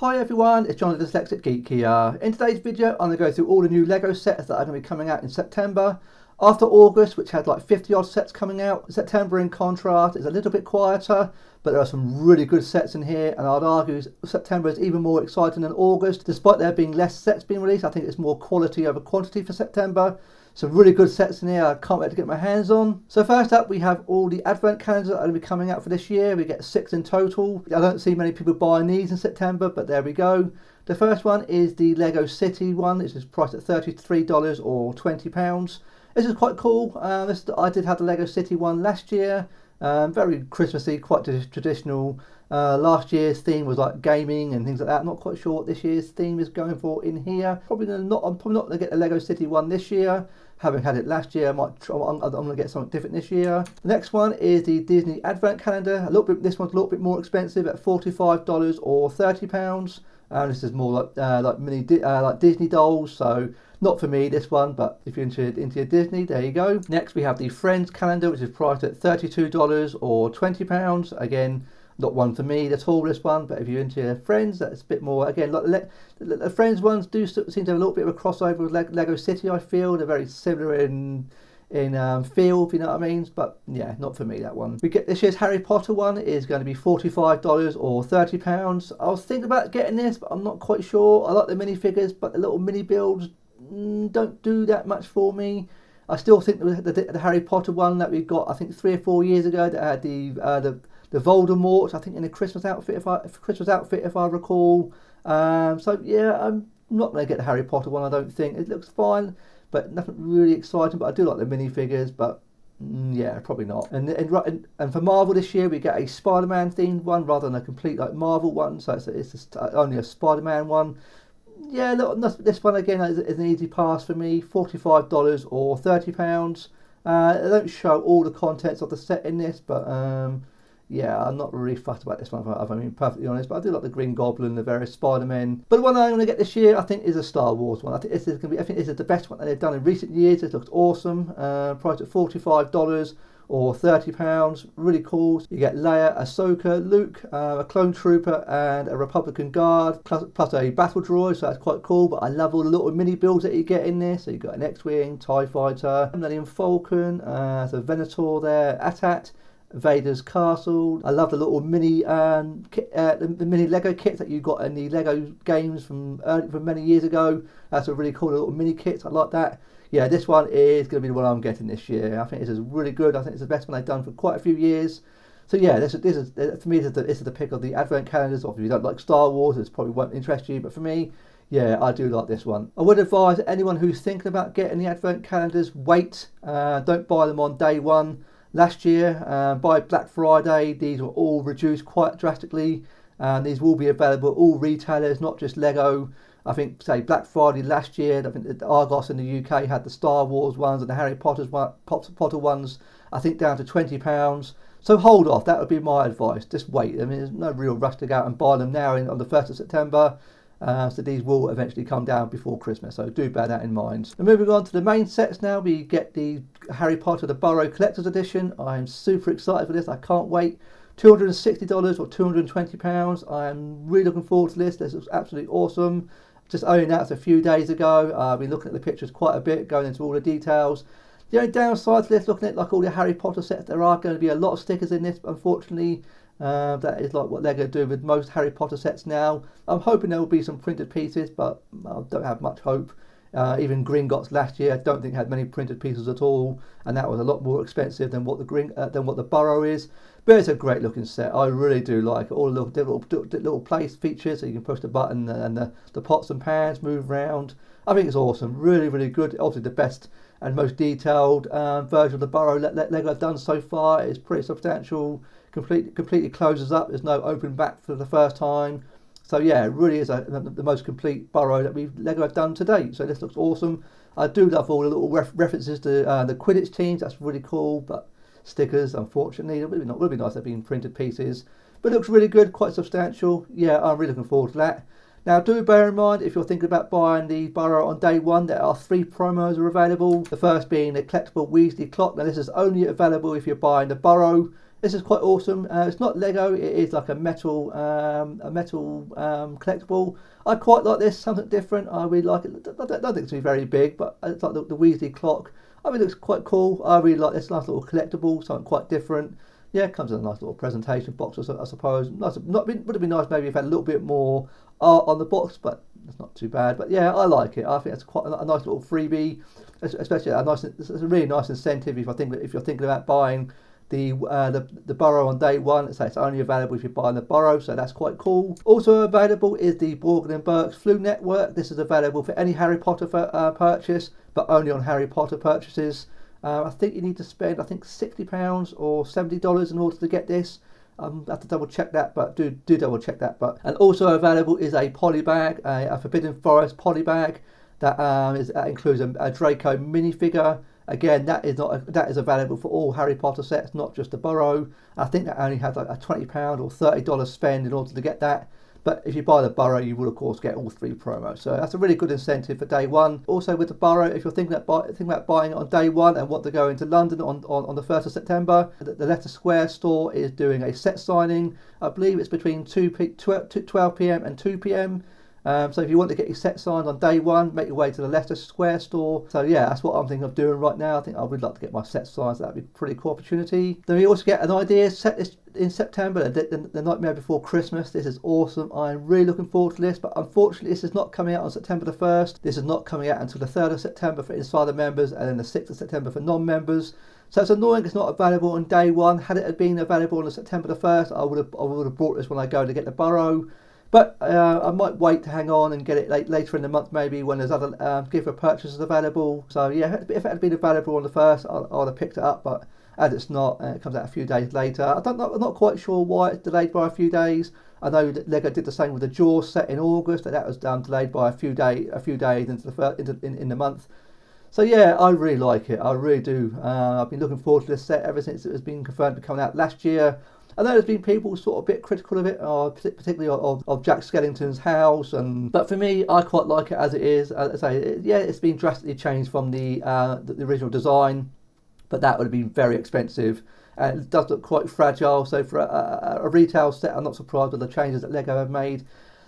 Hi everyone, it's John the Dyslexic Geek here. In today's video I'm going to go through all the new LEGO sets that are going to be coming out in September. After August, which had like 50 odd sets coming out, September in contrast is a little bit quieter, but there are some really good sets in here, and I'd argue September is even more exciting than August. Despite there being less sets being released, I think it's more quality over quantity for September. Some really good sets in here I can't wait to get my hands on. So first up we have all the advent calendars that are going to be coming out for this year. We get 6 in total. I don't see many people buying these in September, but there we go. The first one is the Lego City one. This is priced at $33 or £20. This is quite cool. I did have the Lego City one last year. Very Christmassy, quite traditional. Last year's theme was like gaming and things like that. I'm not quite sure what this year's theme is going for in here. I'm probably not going to get the Lego City one this year. Having had it last year, I'm going to get something different this year. The next one is the Disney Advent Calendar. This one's a little bit more expensive at $45 or £30. This is more like mini like Disney dolls, so not for me this one, but if you're into your Disney, there you go. Next we have the Friends calendar, which is priced at $32 or £20. Again, not one for me at all, this one, but if you're into your Friends, that's a bit more. Again, like the Friends ones do seem to have a little bit of a crossover with Lego City. I feel they're very similar in feel, if you know what I mean, but yeah, not for me that one. We get this year's Harry Potter one is going to be $45 or £30. I was thinking about getting this, but I'm not quite sure. I like the minifigures, but the little mini builds don't do that much for me. I still think the Harry Potter one that we got, I think 3 or 4 years ago, that had the Voldemort, I think in a Christmas outfit, if I recall. So yeah, I'm not going to get the Harry Potter one. I don't think it looks fine, but nothing really exciting. But I do like the minifigures, but yeah, probably not. And for Marvel this year, we get a Spider-Man themed one rather than a complete like Marvel one. So it's just only a Spider-Man one. Yeah, look, this one again is an easy pass for me. $45 or £30. They don't show all the contents of the set in this, but yeah, I'm not really fussed about this one, if I'm being perfectly honest. But I do like the Green Goblin, the various Spider-Men. But the one I'm going to get this year, I think, is a Star Wars one. I think this is the best one that they've done in recent years. This looks awesome. Priced at $45 or £30. Really cool. You get Leia, Ahsoka, Luke, a clone trooper, and a Republican guard, plus a battle droid. So that's quite cool. But I love all the little mini builds that you get in this. So you've got an X-wing, TIE fighter, Millennium Falcon, so Venator there, AT-AT. Vader's castle. I love the little mini the mini Lego kits that you got in the Lego games from many years ago. That's a really cool little mini kit. I like that. Yeah, this one is going to be the one I'm getting this year. I think this is really good. I think it's the best one they've done for quite a few years. So yeah, this is for me. This is the pick of the advent calendars. Obviously, you don't like Star Wars, this probably won't interest you. But for me, yeah, I do like this one. I would advise anyone who's thinking about getting the advent calendars, wait. Don't buy them on day one. Last year, by Black Friday, these were all reduced quite drastically. These will be available at all retailers, not just Lego. I think, say, Black Friday last year, I think the Argos in the UK had the Star Wars ones and the Harry Potter ones, I think down to £20. So hold off, that would be my advice. Just wait. I mean, there's no real rush to go out and buy them now on the 1st of September. So these will eventually come down before Christmas, so do bear that in mind. And moving on to the main sets now, we get the Harry Potter The Burrow Collector's Edition. I'm super excited for this, I can't wait. $260 or £220. I'm really looking forward to this. This looks absolutely awesome. Just only announced a few days ago. I've been looking at the pictures quite a bit, going into all the details. The only downside to this, looking at like all the Harry Potter sets, there are going to be a lot of stickers in this, unfortunately. That is like what Lego do with most Harry Potter sets now. I'm hoping there will be some printed pieces, but I don't have much hope. Even Gringotts last year, I don't think had many printed pieces at all, and that was a lot more expensive than what the Burrow is. But it's a great looking set. I really do like it. All the little place features, so you can push the button and the pots and pans move around. I think it's awesome. Really, really good. Obviously, the best and most detailed version of the Burrow Lego have done so far. It's pretty substantial. Completely closes up. There's no open back for the first time. So yeah, it really is the most complete Burrow that Lego have done to date. So this looks awesome. I do love all the little references to the Quidditch teams. That's really cool. But stickers, unfortunately, it would be nice if they'd been printed pieces. But it looks really good, quite substantial. Yeah, I'm really looking forward to that. Now, do bear in mind, if you're thinking about buying the Burrow on day one, there are 3 promos are available. The first being the collectible Weasley clock. Now, this is only available if you're buying the Burrow This is quite awesome. It's not Lego, it is like a metal collectible. I quite like this, something different. I really like it. I don't think it's going to be very big, but it's like the Weasley clock. I mean, it looks quite cool. I really like this nice little collectible, something quite different. Yeah, it comes in a nice little presentation box, I suppose. Nice, would it be nice maybe if it had a little bit more art on the box, but it's not too bad. But yeah, I like it. I think it's quite a nice little freebie, especially it's a really nice incentive if you're thinking about buying the Burrow on day one. So it's only available if you buy the Burrow, so that's quite cool. Also available is the Borgin and Burke's Flu Network. This is available for any Harry Potter purchase, but only on Harry Potter purchases. I think you need to spend, I think, £60 or $70 in order to get this. I have to double check that, but do double check that. And also available is a polybag, a Forbidden Forest polybag that includes a Draco minifigure. Again, that is available for all Harry Potter sets, not just the Burrow. I think that only has like a £20 or $30 spend in order to get that. But if you buy the Burrow, you will of course get all 3 promos. So that's a really good incentive for day one. Also with the Burrow, if you're thinking about buying it on day one and want to go into London on the 1st of September, the Leicester Square store is doing a set signing. I believe it's between 12 p.m. and 2 p.m. So if you want to get your set signed on day one, make your way to the Leicester Square store. So yeah, that's what I'm thinking of doing right now. I think I would like to get my set signed. So that'd be a pretty cool opportunity. Then we also get an idea set this in September, the Nightmare Before Christmas. This is awesome. I'm really looking forward to this, but unfortunately this is not coming out on September the 1st. This is not coming out until the 3rd of September for Insider members and then the 6th of September for non-members. So it's annoying it's not available on day one. Had it been available on September the 1st, I would have bought this when I go to get the Burrow. But I might wait to hang on and get it later in the month, maybe when there's other gift purchases available. So yeah, if it had been available on the 1st, I would have picked it up. But as it's not, it comes out a few days later. I'm not quite sure why it's delayed by a few days. I know that Lego did the same with the Jaws set in August, and that was delayed by a few days into the month. So yeah, I really like it. I really do. I've been looking forward to this set ever since it was been confirmed to be coming out last year. I know there's been people sort of a bit critical of it, particularly of Jack Skellington's house, but for me, I quite like it as it is. As I say, yeah, it's been drastically changed from the original design, but that would have been very expensive. And it does look quite fragile, so for a retail set, I'm not surprised with the changes that Lego have made.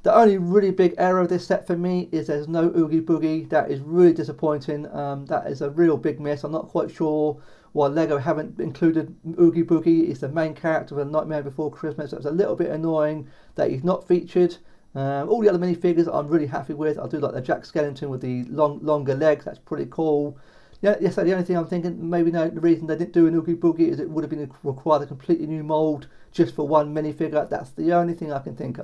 The only really big error of this set for me is there's no Oogie Boogie. That is really disappointing. That is a real big miss. I'm not quite sure why Lego haven't included Oogie Boogie. He's the main character of A Nightmare Before Christmas. So it's a little bit annoying that he's not featured. All the other minifigures I'm really happy with. I do like the Jack Skellington with the longer legs. That's pretty cool. Yeah, yes. So the only thing I'm thinking, maybe the reason they didn't do an Oogie Boogie is it would have been required a completely new mould just for one minifigure. That's the only thing I can think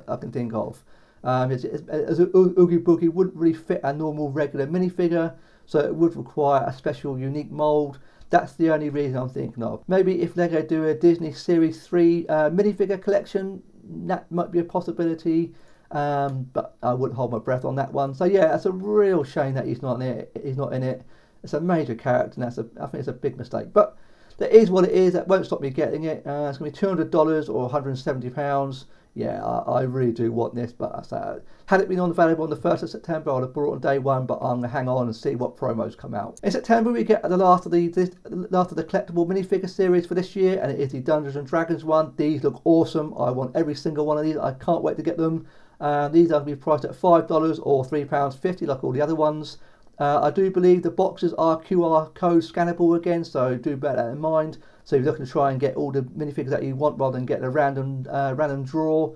of. As an Oogie Boogie wouldn't really fit a normal regular minifigure, so it would require a special unique mould. That's the only reason I'm thinking of. Maybe if Lego do a Disney Series 3 minifigure collection, that might be a possibility, but I wouldn't hold my breath on that one. So yeah, it's a real shame that he's not in it. It's a major character, and I think it's a big mistake. But that is what it is. That won't stop me getting it. It's going to be $200 or £170. Yeah, I really do want this, but I say, had it been available on the 1st of September, I would have bought it on day one, but I'm going to hang on and see what promos come out. In September, we get the last of the collectible minifigure series for this year, and it is the Dungeons and Dragons one. These look awesome. I want every single one of these. I can't wait to get them. These are going to be priced at $5 or £3.50 like all the other ones. I do believe the boxes are QR code scannable again, so do bear that in mind. So if you're looking to try and get all the minifigures that you want rather than get a random draw,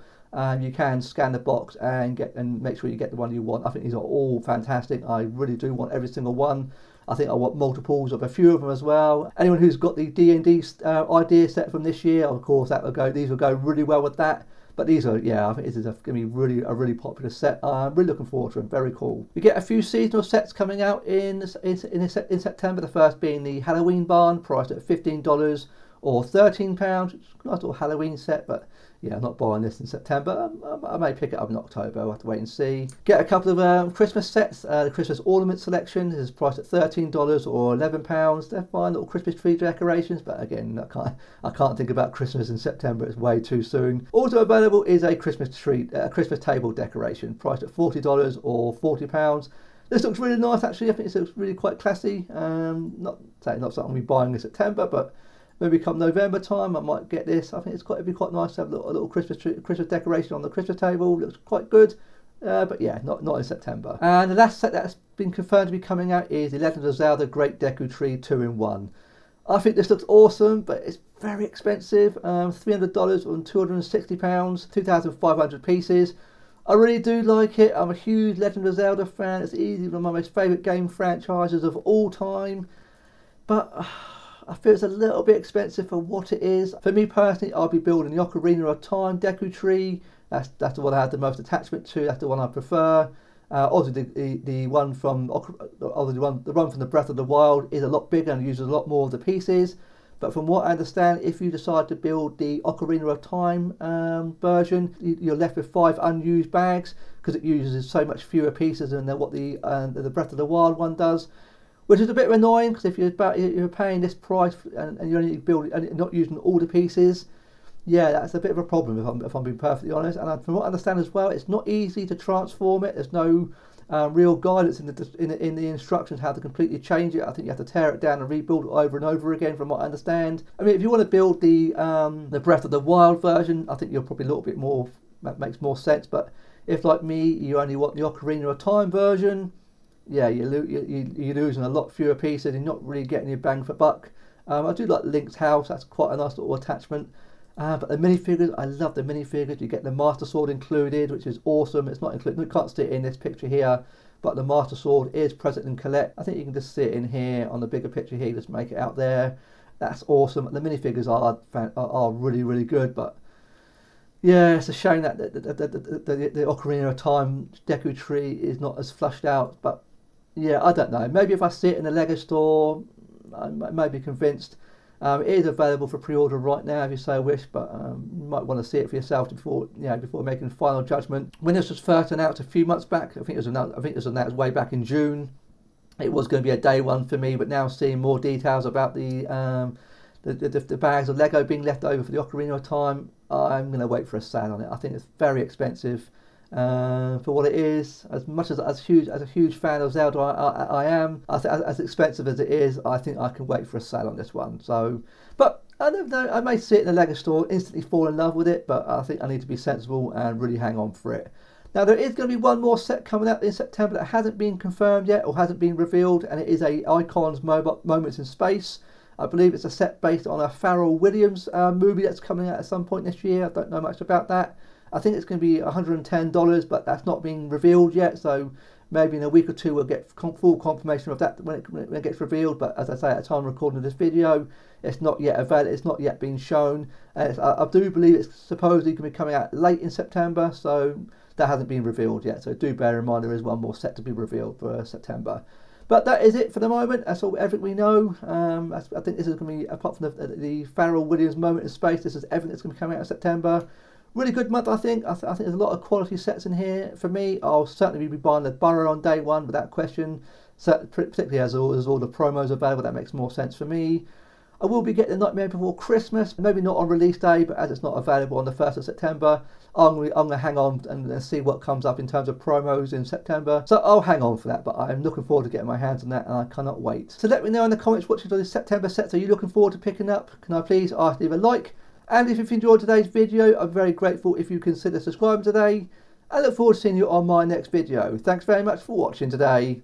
you can scan the box and make sure you get the one you want. I think these are all fantastic. I really do want every single one. I think I want multiples of a few of them as well. Anyone who's got the D&D idea set from this year, of course, these will go really well with that. But these are, yeah, I think this is going to be a really popular set. I'm really looking forward to them. Very cool. We get a few seasonal sets coming out in September. The first being the Halloween Barn, priced at $15 or £13. It's a nice little Halloween set, but yeah, I'm not buying this in September. I may pick it up in October. I'll have to wait and see. Get a couple of Christmas sets. The Christmas ornament selection is priced at $13 or £11. They're fine little Christmas tree decorations, but again, I can't think about Christmas in September. It's way too soon. Also available is a Christmas table decoration, priced at $40 or £40. This looks really nice, actually. I think it looks really quite classy. Not something I'll be buying in September, but maybe come November time, I might get this. I think it'd be quite nice to have a little Christmas decoration on the Christmas table. Looks quite good. But yeah, not in September. And the last set that's been confirmed to be coming out is The Legend of Zelda Great Deku Tree 2-in-1. I think this looks awesome, but it's very expensive. $300 on £260, 2,500 pieces. I really do like it. I'm a huge Legend of Zelda fan. It's easily one of my most favourite game franchises of all time. But I feel it's a little bit expensive for what it is. For me personally, I'll be building the Ocarina of Time Deku Tree. That's the one I have the most attachment to. That's the one I prefer. Obviously, the one from the Breath of the Wild is a lot bigger and uses a lot more of the pieces. But from what I understand, if you decide to build the Ocarina of Time version, you're left with 5 unused bags because it uses so much fewer pieces than what the Breath of the Wild one does, which is a bit annoying because if you're paying this price and you're only building and not using all the pieces. Yeah, that's a bit of a problem if I'm being perfectly honest. And from what I understand as well, it's not easy to transform it. There's no real guidance in the instructions how to completely change it. I think you have to tear it down and rebuild it over and over again. From what I understand, I mean, if you want to build the Breath of the Wild version, I think you're probably a little bit more, that makes more sense. But if like me, you only want the Ocarina of Time version, yeah, you're losing a lot fewer pieces. You're not really getting your bang for buck. I do like Link's house. That's quite a nice little attachment. But the minifigures, I love the minifigures. You get the Master Sword included, which is awesome. It's not included, you can't see it in this picture here, but the Master Sword is present in Colette. I think you can just see it in here on the bigger picture here, just make it out there. That's awesome. The minifigures are really, really good, but yeah, it's a shame that the Ocarina of Time Deku Tree is not as flushed out. But yeah, I don't know. Maybe if I see it in the Lego store, I may be convinced. It is available for pre-order right now if you so wish, but you might want to see it for yourself before making a final judgment. When this was first announced a few months back, I think it was announced way back in June. It was going to be a day one for me, but now seeing more details about the bags of Lego being left over for the Ocarina of Time, I'm going to wait for a sale on it. I think it's very expensive for what it is. As much as a huge fan of Zelda I am, as expensive as it is, I think I can wait for a sale on this one. So, but I don't know, I may see it in the Lego store, instantly fall in love with it, but I think I need to be sensible and really hang on for it. Now there is going to be one more set coming out in September that hasn't been confirmed yet or hasn't been revealed, and it is a Icons Moments in Space. I believe it's a set based on a Pharrell Williams movie that's coming out at some point this year. I don't know much about that. I think it's going to be $110, but that's not being revealed yet. So maybe in a week or two we'll get full confirmation of that when it gets revealed. But as I say, at the time of recording this video, it's not yet available. It's not yet been shown. I do believe it's supposedly going to be coming out late in September. So that hasn't been revealed yet. So do bear in mind there is one more set to be revealed for September. But that is it for the moment. That's everything we know. I think this is going to be, apart from the Pharrell Williams Moment in Space, this is everything that's going to be coming out in September. Really good month, I think. I think there's a lot of quality sets in here. For me, I'll certainly be buying the Burrow on day one without question. So, particularly as all the promos available, that makes more sense for me. I will be getting the Nightmare Before Christmas, maybe not on release day, but as it's not available on the 1st of September, I'm going to hang on and see what comes up in terms of promos in September. So I'll hang on for that, but I'm looking forward to getting my hands on that, and I cannot wait. So let me know in the comments which of the September sets are you looking forward to picking up. Can I please ask leave a like? And if you've enjoyed today's video, I'm very grateful if you consider subscribing today. I look forward to seeing you on my next video. Thanks very much for watching today.